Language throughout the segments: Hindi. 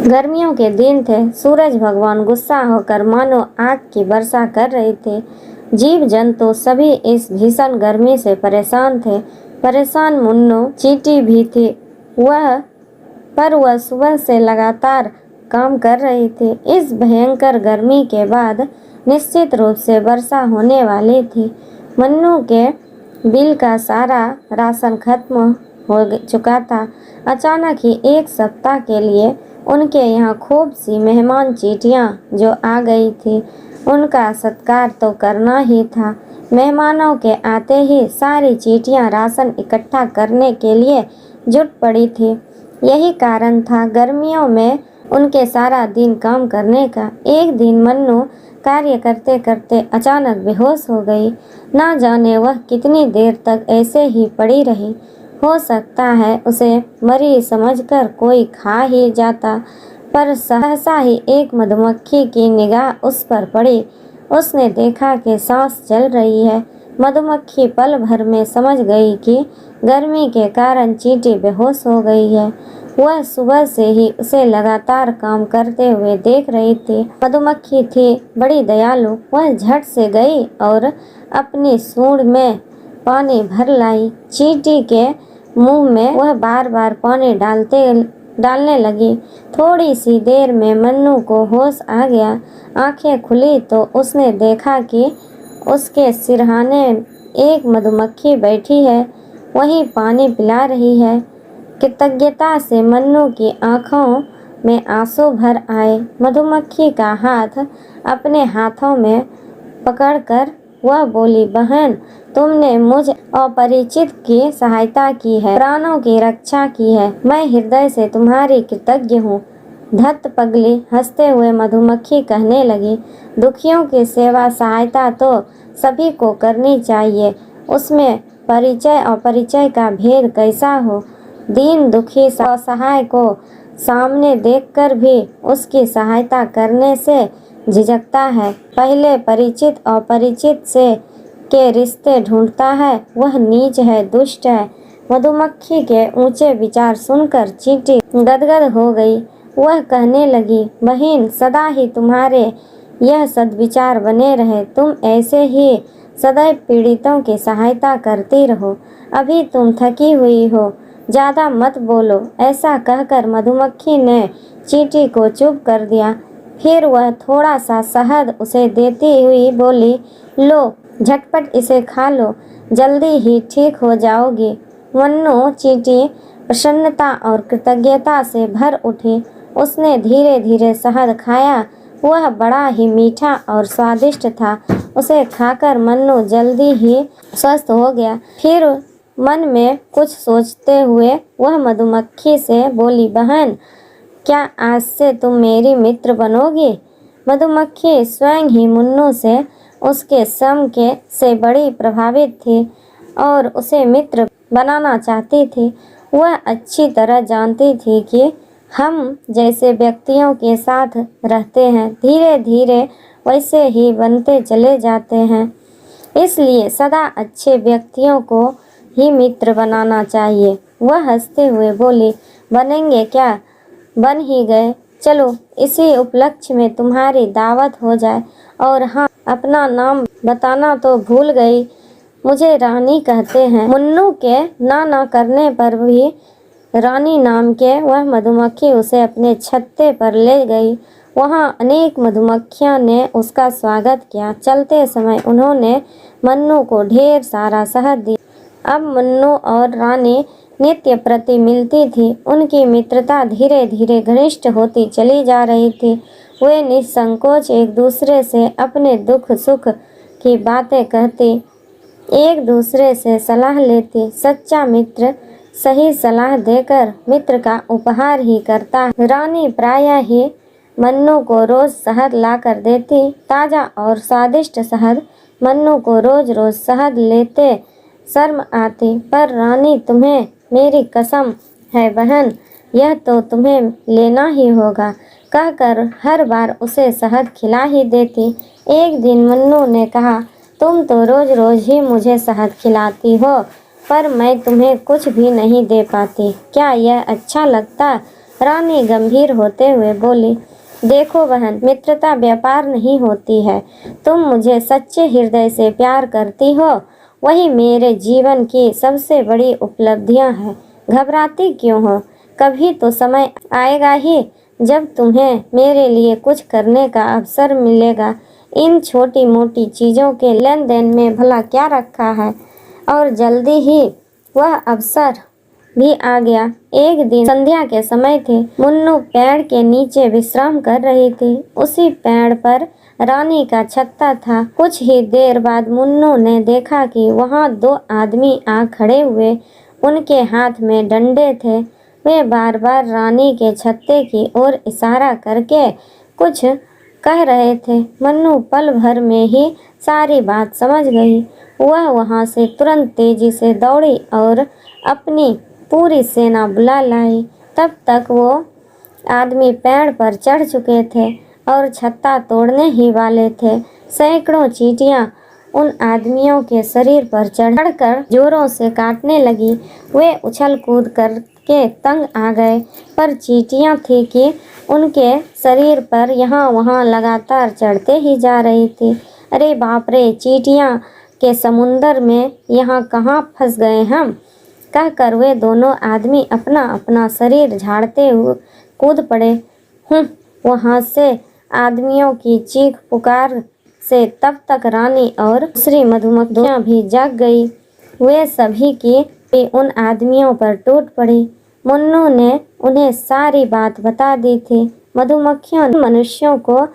गर्मियों के दिन थे। सूरज भगवान गुस्सा होकर मानो आग की वर्षा कर रहे थे। जीव जंतु सभी इस भीषण गर्मी से परेशान थे। परेशान मुन्नू चींटी भी थी। वह सुबह से लगातार काम कर रही थी। इस भयंकर गर्मी के बाद निश्चित रूप से वर्षा होने वाली थी। मन्नू के बिल का सारा राशन खत्म हो चुका था। अचानक ही एक सप्ताह के लिए उनके यहाँ खूब सी मेहमान चींटियाँ जो आ गई थी, उनका सत्कार तो करना ही था। मेहमानों के आते ही सारी चींटियाँ राशन इकट्ठा करने के लिए जुट पड़ी थी। यही कारण था गर्मियों में उनके सारा दिन काम करने का। एक दिन मन्नू कार्य करते करते अचानक बेहोश हो गई। ना जाने वह कितनी देर तक ऐसे ही पड़ी रही। हो सकता है उसे मरी समझकर कोई खा ही जाता, पर सहसा ही एक मधुमक्खी की निगाह उस पर पड़ी। उसने देखा कि सांस चल रही है। मधुमक्खी पल भर में समझ गई कि गर्मी के कारण चींटी बेहोश हो गई है। वह सुबह से ही उसे लगातार काम करते हुए देख रही थी। मधुमक्खी थी बड़ी दयालु। वह झट से गई और अपनी सूंड में पानी भर लाई। चींटी के मुंह में वह बार बार पानी डालने लगी। थोड़ी सी देर में मन्नू को होश आ गया। आंखें खुली तो उसने देखा कि उसके सिरहाने एक मधुमक्खी बैठी है, वही पानी पिला रही है। कृतज्ञता से मन्नू की आंखों में आंसू भर आए। मधुमक्खी का हाथ अपने हाथों में पकड़कर वह बोली, बहन, तुमने मुझ अपरिचित की सहायता की है, प्राणों की रक्षा की है। मैं हृदय से तुम्हारी कृतज्ञ हूँ। धत पगली, हंसते हुए मधुमक्खी कहने लगी, दुखियों की सेवा सहायता तो सभी को करनी चाहिए, उसमें परिचय और परिचय का भेद कैसा हो। दीन दुखी असहाय को सामने देखकर भी उसकी सहायता करने से झिझकता है। पहले परिचित और परिचित से के रिश्ते ढूंढता है, वह नीच है, दुष्ट है। मधुमक्खी के ऊंचे विचार सुनकर चींटी गदगद हो गई। वह कहने लगी, बहन, सदा ही तुम्हारे यह सद्विचार बने रहे। तुम ऐसे ही सदैव पीड़ितों की सहायता करती रहो। अभी तुम थकी हुई हो, ज़्यादा मत बोलो। ऐसा कहकर मधुमक्खी ने चींटी को चुप कर दिया। फिर वह थोड़ा सा शहद उसे देती हुई बोली, लो, झटपट इसे खा लो, जल्दी ही ठीक हो जाओगी। मन्नू चींटी प्रसन्नता और कृतज्ञता से भर उठी। उसने धीरे धीरे शहद खाया। वह बड़ा ही मीठा और स्वादिष्ट था। उसे खाकर मन्नू जल्दी ही स्वस्थ हो गया। फिर मन में कुछ सोचते हुए वह मधुमक्खी से बोली, बहन, क्या आज से तुम मेरी मित्र बनोगी? मधुमक्खी स्वयं ही मुन्नू से उसके श्रम से बड़ी प्रभावित थी और उसे मित्र बनाना चाहती थी। वह अच्छी तरह जानती थी कि हम जैसे व्यक्तियों के साथ रहते हैं, धीरे धीरे वैसे ही बनते चले जाते हैं। इसलिए सदा अच्छे व्यक्तियों को ही मित्र बनाना चाहिए। वह हंसते हुए बोली, बनेंगे क्या, बन ही गए। चलो, इसी उपलक्ष्य में तुम्हारी दावत हो जाए। और हाँ, अपना नाम बताना तो भूल गई, मुझे रानी कहते हैं। मुन्नू के ना करने पर भी रानी नाम के वह मधुमक्खी उसे अपने छत्ते पर ले गई। वहाँ अनेक मधुमक्खियों ने उसका स्वागत किया। चलते समय उन्होंने मन्नू को ढेर सारा शहद दिया। अब मन्नू और रानी नित्य प्रति मिलती थी। उनकी मित्रता धीरे धीरे घनिष्ठ होती चली जा रही थी। वे निसंकोच एक दूसरे से अपने दुख सुख की बातें कहती, एक दूसरे से सलाह लेती। सच्चा मित्र सही सलाह देकर मित्र का उपहार ही करता है। रानी प्रायः ही मन्नू को रोज शहद ला कर देती। ताज़ा और स्वादिष्ट शहद मन्नू को रोज रोज शहद लेते शर्म आती। पर रानी, तुम्हें मेरी कसम है बहन, यह तो तुम्हें लेना ही होगा, कहकर हर बार उसे शहद खिला ही देती। एक दिन मन्नू ने कहा, तुम तो रोज रोज ही मुझे शहद खिलाती हो, पर मैं तुम्हें कुछ भी नहीं दे पाती। क्या यह अच्छा लगता? रानी गंभीर होते हुए बोली, देखो बहन, मित्रता व्यापार नहीं होती है। तुम मुझे सच्चे हृदय से प्यार करती हो, वही मेरे जीवन की सबसे बड़ी उपलब्धियां हैं। घबराती क्यों हो? कभी तो समय आएगा ही जब तुम्हें मेरे लिए कुछ करने का अवसर मिलेगा। इन छोटी मोटी चीज़ों के लेन देन में भला क्या रखा है। और जल्दी ही वह अवसर भी आ गया। एक दिन संध्या के समय थे। मुन्नू पेड़ के नीचे विश्राम कर रही थी। उसी पेड़ पर रानी का छत्ता था। कुछ ही देर बाद मुन्नू ने देखा कि वहाँ दो आदमी आ खड़े हुए। उनके हाथ में डंडे थे। वे बार बार रानी के छत्ते की ओर इशारा करके कुछ कह रहे थे। मन्नू पल भर में ही सारी बात समझ गई। वह वहाँ से तुरंत तेजी से दौड़ी और अपनी पूरी सेना बुला लाई। तब तक वो आदमी पेड़ पर चढ़ चुके थे और छत्ता तोड़ने ही वाले थे। सैकड़ों चींटियां उन आदमियों के शरीर पर चढ़कर जोरों से काटने लगी। वे उछल कूद करके तंग आ गए, पर चींटियां थी कि उनके शरीर पर यहाँ वहाँ लगातार चढ़ते ही जा रही थी। अरे बाप रे, चींटियां के समुंदर में यहाँ कहाँ फंस गए हम, कहकर वे दोनों आदमी अपना अपना शरीर झाड़ते हुए कूद पड़े। वहाँ से आदमियों की चीख पुकार से तब तक रानी और दूसरी मधुमक्खियाँ भी जाग गई। वे सभी की उन आदमियों पर टूट पड़ी। मुन्नू ने उन्हें सारी बात बता दी थी। मधुमक्खियों ने मनुष्यों को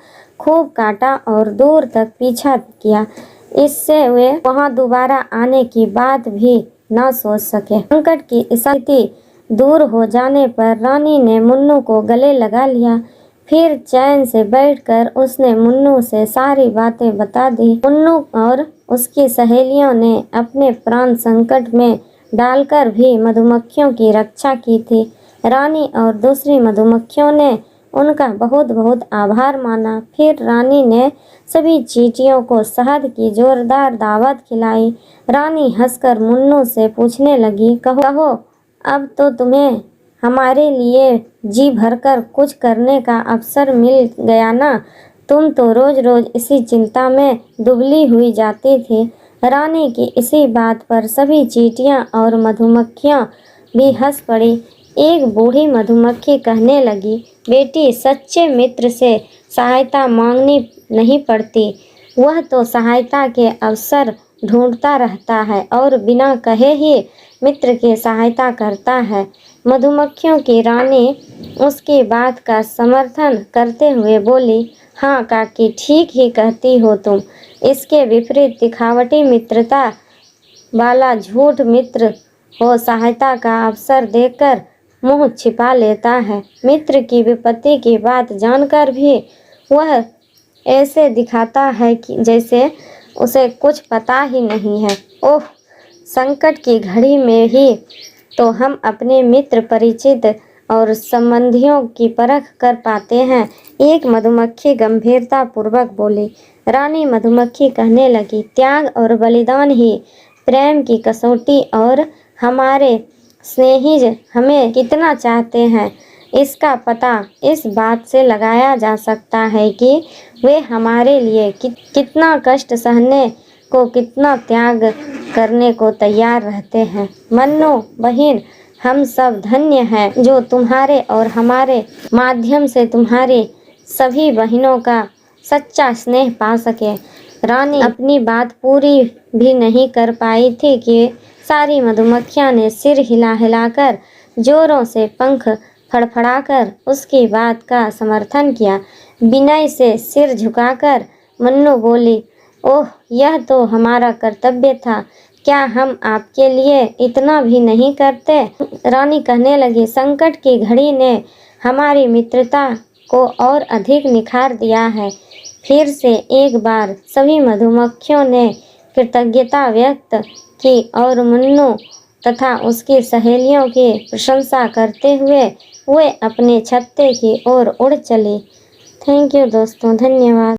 खूब काटा और दूर तक पीछा किया। इससे वे वहाँ दोबारा आने की बात भी न सोच सके। संकट की स्थिति दूर हो जाने पर रानी ने मुन्नू को गले लगा लिया। फिर चैन से बैठकर उसने मुन्नू से सारी बातें बता दी। मुन्नू और उसकी सहेलियों ने अपने प्राण संकट में डालकर भी मधुमक्खियों की रक्षा की थी। रानी और दूसरी मधुमक्खियों ने उनका बहुत बहुत आभार माना। फिर रानी ने सभी चींटियों को शहद की जोरदार दावत खिलाई। रानी हंसकर मुन्नू से पूछने लगी, कहो अब तो तुम्हें हमारे लिए जी भरकर कुछ करने का अवसर मिल गया ना। तुम तो रोज रोज इसी चिंता में दुबली हुई जाती थी। रानी की इसी बात पर सभी चींटियां और मधुमक्खियां भी हंस पड़ी। एक बूढ़ी मधुमक्खी कहने लगी, बेटी, सच्चे मित्र से सहायता मांगनी नहीं पड़ती। वह तो सहायता के अवसर ढूंढता रहता है और बिना कहे ही मित्र की सहायता करता है। मधुमक्खियों की रानी उसकी बात का समर्थन करते हुए बोली, हाँ काकी, ठीक ही कहती हो तुम। इसके विपरीत दिखावटी मित्रता वाला झूठ मित्र हो सहायता का अवसर देकर मुंह छिपा लेता है। मित्र की विपत्ति की बात जानकर भी वह ऐसे दिखाता है कि जैसे उसे कुछ पता ही नहीं है। ओह, संकट की घड़ी में ही तो हम अपने मित्र, परिचित और संबंधियों की परख कर पाते हैं। एक मधुमक्खी गंभीरता पूर्वक बोली। रानी मधुमक्खी कहने लगी, त्याग और बलिदान ही प्रेम की कसौटी और हमारे स्नेही हमें कितना चाहते हैं इसका पता इस बात से लगाया जा सकता है कि वे हमारे लिए कितना कष्ट सहने को, कितना त्याग करने को तैयार रहते हैं। मन्नू बहन, हम सब धन्य हैं जो तुम्हारे और हमारे माध्यम से तुम्हारी सभी बहनों का सच्चा स्नेह पा सके। रानी अपनी बात पूरी भी नहीं कर पाई थी कि सारी मधुमक्खियां ने सिर हिला हिलाकर जोरों से पंख फड़फड़ाकर उसकी बात का समर्थन किया। विनय से सिर झुकाकर मन्नू बोली, ओह, यह तो हमारा कर्तव्य था। क्या हम आपके लिए इतना भी नहीं करते? रानी कहने लगी, संकट की घड़ी ने हमारी मित्रता को और अधिक निखार दिया है। फिर से एक बार सभी मधुमक्खियों ने कृतज्ञता व्यक्त की और मन्नू तथा उसकी सहेलियों की प्रशंसा करते हुए वे अपने छत्ते की ओर उड़ चली। थैंक यू दोस्तों, धन्यवाद।